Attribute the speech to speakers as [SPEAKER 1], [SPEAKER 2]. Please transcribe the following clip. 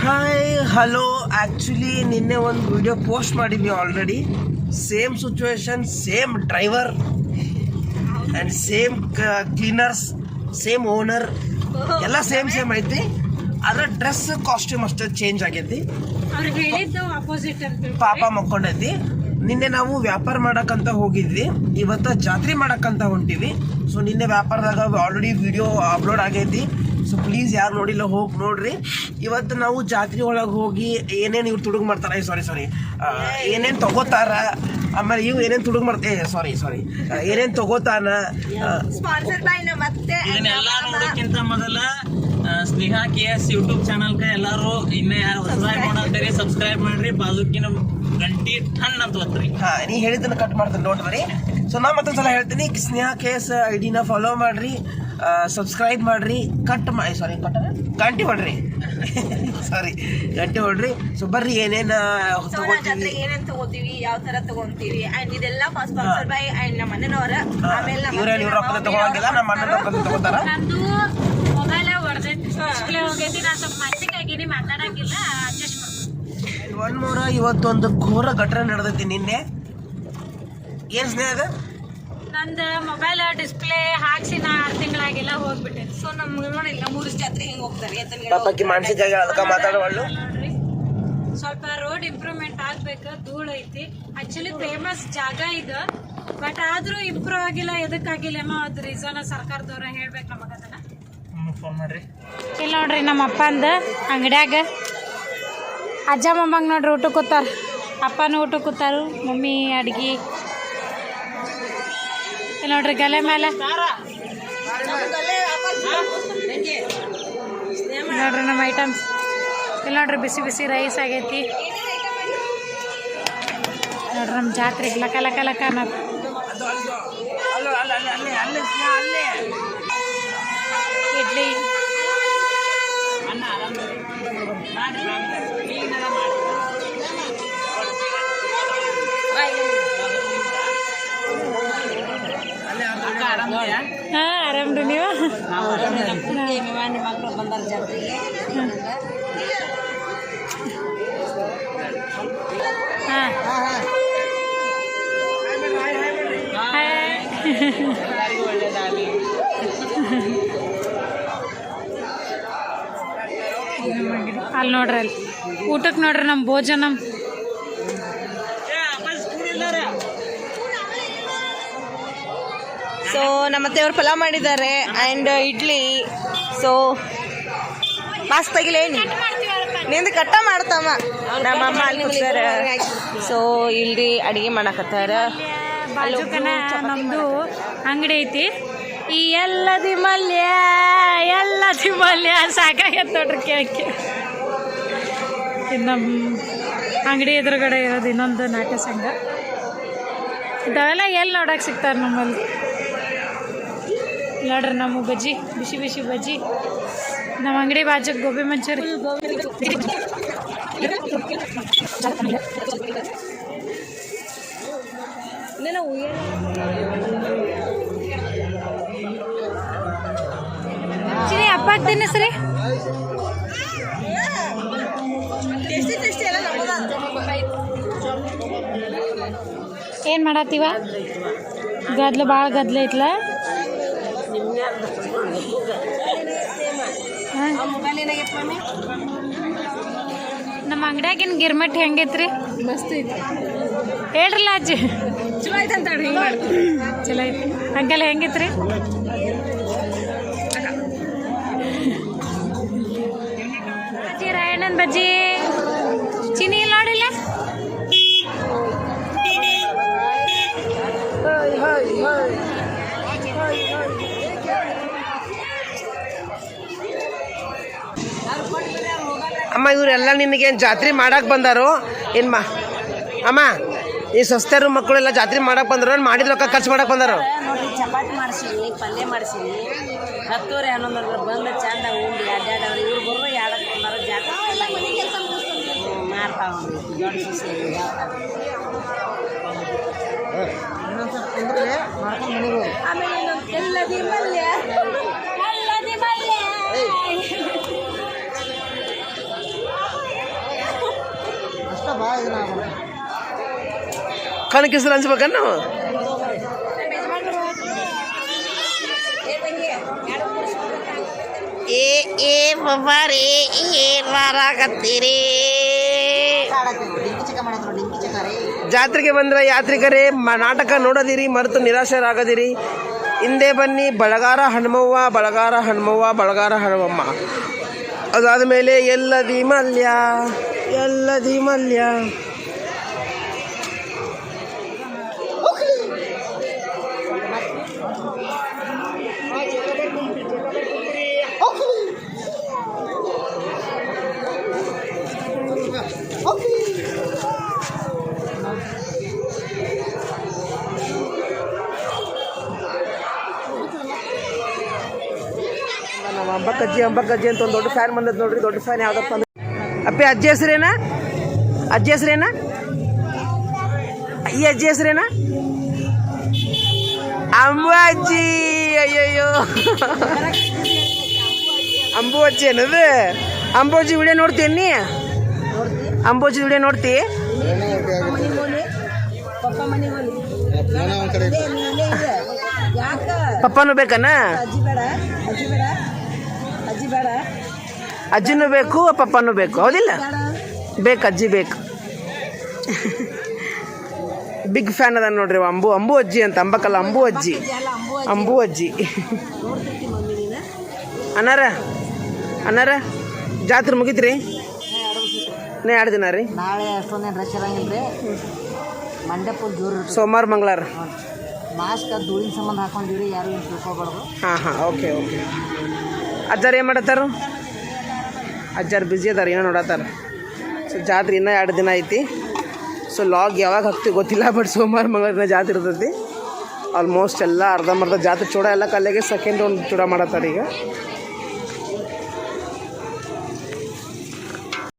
[SPEAKER 1] Hi hello. Actually ನಿನ್ನೆ ಒಂದು video post ಮಾಡಿದ್ವಿ already. Same situation, same driver and same cleaners, same owner, ಎಲ್ಲ same ಐತಿ. ಆದರೆ ಡ್ರೆಸ್ ಕಾಸ್ಟ್ಯೂಮ್ ಅಷ್ಟೇ ಚೇಂಜ್ ಆಗೈತಿ. ಪಾಪ ಮಕ್ಕೊಂಡೈತಿ. ನಿನ್ನೆ ನಾವು ವ್ಯಾಪಾರ ಮಾಡಕ್ಕಂತ ಹೋಗಿದ್ವಿ, ಇವತ್ತು ಜಾತ್ರೆ ಮಾಡಕ್ಕಂತ ಹೊಂಟಿವಿ. ಸೊ ನಿನ್ನೆ ವ್ಯಾಪಾರದಾಗ ಆಲ್ರೆಡಿ ವಿಡಿಯೋ ಅಪ್ಲೋಡ್ ಆಗೈತಿ. ಸೊ ಪ್ಲೀಸ್ ಯಾರು ನೋಡಿಲ್ಲ ಹೋಗಿ ನೋಡ್ರಿ. ಇವತ್ತು ನಾವು ಜಾತ್ರೆ ಒಳಗೆ ಹೋಗಿ ಏನೇನು ಇವ್ರು ತುಡುಗು ಮಾಡ್ತಾರೆ, ಸಾರಿ ಏನೇನು ತಗೋತಾರ, ಆಮೇಲೆ ಇವು ಏನೇನು ತುಡುಗು ಮಾಡ್ತೇವೆ, ಸಾರಿ ಏನೇನು ತಗೋತಾನ,
[SPEAKER 2] ಇದನ್ನೆಲ್ಲ ನೋಡೋಕ್ಕಿಂತ ಮೊದಲ ಸ್ನೇಹಾ KS ಯೂಟ್ಯೂಬ್ ಚಾನಲ್ಗೆ ಎಲ್ಲರೂ ಇನ್ನೇ ಯಾರು ಹೊಸದಾಗಿ ನೋಡಂತೀರಿ ಸಬ್ಸ್ಕ್ರೈಬ್ ಮಾಡ್ರಿ, ಬಾಜುಕಿನ ಗಂಟಿ ಟನ್ ಅಂತ ಒತ್ರಿ.
[SPEAKER 1] ನೀ ಹೇಳಿದ್ದನ್ನು ಕಟ್ ಮಾಡ್ತೀನಿ ನೋಡ್ರಿ. ಸೊ ನಾ ಮತ್ತೊಂದ್ಸಲ ಹೇಳ್ತೀನಿ, ಸ್ನೇಹಾ KS ID ಫಾಲೋ ಮಾಡ್ರಿ, ಸಬ್ಸ್ಕ್ರೈಬ್ ಮಾಡ್ರಿ, ಗಂಟಿ ಹೊಡ್ರಿ ಗಂಟಿ ಹೊಡ್ರಿ. ಸೊ ಬರ್ರಿ ಏನೇನು
[SPEAKER 3] ತಗೋತೀವಿ, ಯಾವ ತರ ತಗೊಂತೀವಿ ಅಂಡ್ ಇದೆಲ್ಲ ಸ್ಪಾನ್ಸರ್ ಬೈ ಅಂಡ್ ನಮ್ಮ ಮನೆಯವರ. ಆಮೇಲೆ
[SPEAKER 1] ಇವ್ರ ರೊಕ್ಕ ತಗೊಳಂಗಿಲ್ಲ, ನಮ್ಮ ಅಣ್ಣ ರೊಕ್ಕ ತಗೋತಾರ. ಒನ್ ಮೋರ ಇವತ್ತೊಂದು ಘೋರ ಘಟನೆ ನಡೆದೈತಿ ನಿನ್ನೆ. ಏನ್ ಸ್ನೇಹ ಅದ?
[SPEAKER 4] ನಂದು ಮೊಬೈಲ್ ಡಿಸ್ಪ್ಲೇ ಹಾಕ್ಸಿ 6 ತಿಂಗಳಾಗಿಲ್ಲ, ಹೋಗ್ಬಿಟ್ಟೆ.
[SPEAKER 3] ಸೊ ನಮ್ಗೆ ನೋಡಿಲ್ಲ 3 ಜಾತ್ರೆ ಹಿಂಗ್ ಹೋಗ್ತಾರೆ.
[SPEAKER 1] ಪಾಪಕ್ಕೆ ಮಾನಸಿಕ ಅದಕ್ಕೆ ಮಾತಾಡೋಳು.
[SPEAKER 4] ಸ್ವಲ್ಪ ರೋಡ್ ಇಂಪ್ರೂವ್ಮೆಂಟ್ ಆಗ್ಬೇಕು, ಧೂಳು ಐತಿ. ಆಕ್ಚುಲಿ ಫೇಮಸ್ ಜಾಗ ಇದು, ಬಟ್ ಆದ್ರೂ ಇಂಪ್ರೂವ್ ಆಗಿಲ್ಲ. ಎದಕ್ಕಾಗಿಲ್ಲ ಏನೋ ಅದು ರೀಸನ್ ಸರ್ಕಾರದವ್ರ ಹೇಳ್ಬೇಕು ನಮಗ. ಅದನ್ನ
[SPEAKER 2] ಫೋನ್ ಮಾಡ್ರಿ.
[SPEAKER 4] ಇಲ್ಲಿ ನೋಡ್ರಿ ನಮ್ಮ ಅಪ್ಪಂದ ಅಂಗಡ್ಯಾಗ ಅಜ್ಜ ಮೊಮ್ಮಂಗೆ ನೋಡ್ರಿ ಊಟ ಕೂತಾರ. ಅಪ್ಪನೂ ಊಟ ಕೂತಾರು, ಮಮ್ಮಿ ಅಡ್ಗಿ. ಇಲ್ಲಿ ನೋಡ್ರಿ ಗಲೆ ಮೇಲೆ ನೋಡ್ರಿ ನಮ್ಮ ಐಟಮ್ಸ್. ಇಲ್ಲಿ ನೋಡ್ರಿ ಬಿಸಿ ಬಿಸಿ ರೈಸ್ ಆಗೈತಿ. ನೋಡ್ರಿ ನಮ್ಮ ಜಾತ್ರೆ ಲಕ ಲಕ ಲಕ ಅನ್ನೋದು. ಇಡ್ಲಿ, ಹಾಂ ಆರಾಮ್ರಿ ನೀವು?
[SPEAKER 3] ಮಕ್ಕಳು ಬಂದಾರ ಜಾತ್ರೆಗೆ.
[SPEAKER 4] ಹಾಂ ಅಲ್ಲಿ ನೋಡ್ರಿ, ಅಲ್ಲಿ ಊಟಕ್ಕೆ ನೋಡ್ರಿ ನಮ್ಮ ಭೋಜನ.
[SPEAKER 3] ಸೊ ನಮ್ಮ ಅತ್ತೆಯವ್ರು ಪಲಾವ್ ಮಾಡಿದ್ದಾರೆ ಆ್ಯಂಡ್ ಇಡ್ಲಿ. ಸೊ ಮಸ್ತಾಗಿಲ್ಲ ಏನಿ ನಿಂದು ಕಟ್ಟ ಮಾಡ್ತಮ್ಮ. ನಮ್ಮಮ್ಮ ಅಲ್ಲಿ ಕೂತಾರ. ಸೊ ಇಲ್ಲಿ ಅಡಿಗೆ ಮಾಡಕತ್ತಾರ.
[SPEAKER 4] ಬಾಜುಕನ ನಮ್ಮದು ಅಂಗಡಿ ಐತಿ. ಈ ಎಲ್ಲದಿ ಮಲ್ಯ ಸಾಕಾಗತ್ತೆ ನೋಡ್ರಿ ಕೇಳಕ್ಕೆ. ನಮ್ಮ ಅಂಗಡಿ ಎದುರುಗಡೆ ಇರೋದು ಇನ್ನೊಂದು ನಾಟ್ಯ ಸಂಘ. ಇಂಥವೆಲ್ಲ ಎಲ್ಲಿ ನೋಡಕ್ಕೆ ಸಿಗ್ತಾರೆ ನಮ್ಮಲ್ಲಿ. ನೋಡ್ರಿ ನಮ್ಮ ಬಜ್ಜಿ, ಬಿಸಿ ಬಿಸಿ ಬಜ್ಜಿ. ನಮ್ಮ ಅಂಗಡಿ ಬಾಜುಗೆ ಗೋಬಿ ಮಂಚೂರಿ. ಚಿನಿ ಅಪ್ಪ ತಿನ್ನಿಸ್ರಿ. ಏನು ಮಾಡತ್ತೀವ? ಭಾಳ ಗದ್ಲ ಐತ್ಲ. ನಮ್ಮ ಅಂಗಡ್ಯಾಗಿನ ಗಿರ್ಮಟ್ ಹೆಂಗೈತ್ರಿ?
[SPEAKER 3] ಮಸ್ತ್ ಐತಿ.
[SPEAKER 4] ಹೇಳ್ರಲ್ಲ ಅಜ್ಜಿ.
[SPEAKER 3] ಚಲೋ ಐತೆ ಅಂತ
[SPEAKER 4] ಚಲೋ ಐತಿ. ಅಂಕಲ್ ಹೆಂಗೈತ್ರಿ? ಅಜ್ಜಿ ರಾಯಣ್ಣನ ಬಜ್ಜಿ. ಚಿನಿ ಇಲ್ಲಿ ನೋಡಿಲ್ಲ.
[SPEAKER 1] ಅಮ್ಮ ಇವರೆಲ್ಲ ನಿನಗೇನು ಜಾತ್ರೆ ಮಾಡಕ್ಕೆ ಬಂದಾರೋ ಏನು ಅಮ್ಮ? ಈ ಸಸ್ತೆರು ಮಕ್ಕಳೆಲ್ಲ ಜಾತ್ರೆ ಮಾಡಕ್ಕೆ ಬಂದರು, ಮಾಡಿದ ರೊಕ್ಕ ಖರ್ಚು ಮಾಡಕ್ಕೆ ಬಂದಾರೋ?
[SPEAKER 3] ನೋಡ್ರಿ, ಚಪಾತಿ ಮಾಡಿಸೀನಿ, ಪಲ್ಯ ಮಾಡಿಸೀನಿ, 10-11 ಬಂದು ಚಂದ ಉಂಡು ಅಡ್ಡಾಡವ್ರು. ಇವ್ರು ಬರೋ ಯಾಡಕ್ಕೆ ಬಂದಾರ ಜಾತ್ರೆ ಮಾಡ್ತಾವ್ರಿ. ದೊಡ್ಡ ಸೊಸೆ ಆಮೇಲೆ ಇನ್ನೊಂದು ಎಲ್ಲದಿ ಮಲ್ಯ.
[SPEAKER 1] ಕಣ್ ಕಿಸರು ಹಂಚ್ಬೇಕನ್ನ ನಾವು ಜಾತ್ರೆಗೆ ಬಂದ್ರೆ ಯಾತ್ರಿಕರೇ ನಾಟಕ ನೋಡದಿರಿ ಮರೆತು ನಿರಾಶರಾಗದಿರಿ. ಹಿಂದೆ ಬನ್ನಿ ಬಳಗಾರ ಹನುಮವ್ವ ಬಳಗಾರ ಹನುಮವ್ವ ಬಳಗಾರ ಹನುಮಮ್ಮ. ಅದಾದ ಮೇಲೆ ಎಲ್ಲದಿ ಮಲ್ಯ ಎಲ್ಲದಿ ಮಲ್ಯ. ನಮ್ಮ ಅಂಬಕ್ಕಜ್ಜಿ ಅಂತ ಒಂದು ದೊಡ್ಡ ಫ್ಯಾನ್ ಬಂದದ್ದು ನೋಡ್ರಿ. ದೊಡ್ಡ ಫ್ಯಾನ್ ಯಾವ್ದಪ್ಪ ಅಂದ್ರೆ ಅಪ್ಪಿ ಅಜ್ಜಿ ಹೆಸರೇನಾ? ಅಜ್ಜಿ ಹೆಸರೇನಾ? ಈ ಅಜ್ಜಿ ಹೆಸರೇನಾ? ಅಂಬು ಅಜ್ಜಿ. ಅಯ್ಯಯ್ಯೋ ಅಂಬು ಅಜ್ಜಿ ಅನ್ನೋದು. ಅಂಬೋಜಿ ವಿಡಿಯೋ ನೋಡ್ತೀನಿ. ಅಂಬೋಜಿ ವಿಡಿಯೋ ನೋಡ್ತಿ? ಪಪ್ಪನೂ ಬೇಕನ್ನ? ಅಜ್ಜಿನೂ ಬೇಕು ಪಪ್ಪನೂ ಬೇಕು ಹೌದಿಲ್ಲ? ಬೇಕು ಅಜ್ಜಿ ಬೇಕು. ಬಿಗ್ ಫ್ಯಾನ್ ಅದ ನೋಡ್ರಿ ಅಂಬು ಅಜ್ಜಿ ಅಂತ. ಅಂಬಕ್ಕಲ್ಲ ಅಂಬು ಅಜ್ಜಿ. ಅಂಬು ಅಜ್ಜಿ ಅನ್ನಾರ ಜಾತ್ರೆ ಮುಗಿತ್ರಿ? ಇನ್ನೂ 2 ದಿನ ರೀ.
[SPEAKER 3] ನಾಳೆ ಅಷ್ಟೊಂದೇನು ರಶ್ ಇರಂಗಿಲ್ಲ ರೀ. ಮಂಡ್ಯ ಫುಲ್ ಜೋರು
[SPEAKER 1] ಸೋಮವಾರ ಮಂಗಳವಾರ.
[SPEAKER 3] ಮಾಸ್ಕ್ ಧೂಳಿನ ಸಂಬಂಧ ಹಾಕೊಂಡಿವ್ರಿ, ಯಾರು ಏನು ತಿಳ್ಕೊಬಾರ್ದು.
[SPEAKER 1] ಹಾಂ ಓಕೆ. ಅಜ್ಜಾರು ಏನು ಮಾಡತ್ತಾರ? ಅಜ್ಜಾರು ಬ್ಯುಸಿ ಅದಾರ, ಏನೋ ನೋಡತ್ತಾರ. ಸೊ ಜಾತ್ರೆ ಇನ್ನೂ 2 ದಿನ ಐತಿ. ಸೊ ಲಾಗ್ ಯಾವಾಗ ಹಾಕ್ತೀವಿ ಗೊತ್ತಿಲ್ಲ, ಬಟ್ ಸೋಮವಾರ ಮಂಗಳವಾರ ಜಾತ್ರೆ ಇರ್ತೈತಿ. ಆಲ್ಮೋಸ್ಟ್ ಎಲ್ಲ ಅರ್ಧಂಬರ್ಧ ಜಾತ್ರೆ ಚೂಡ ಎಲ್ಲ ಕಲ್ಲಿಗೆ ಸೆಕೆಂಡ್ ರೌಂಡ್ ಚೂಡ ಮಾಡತ್ತಾರೆ ಈಗ.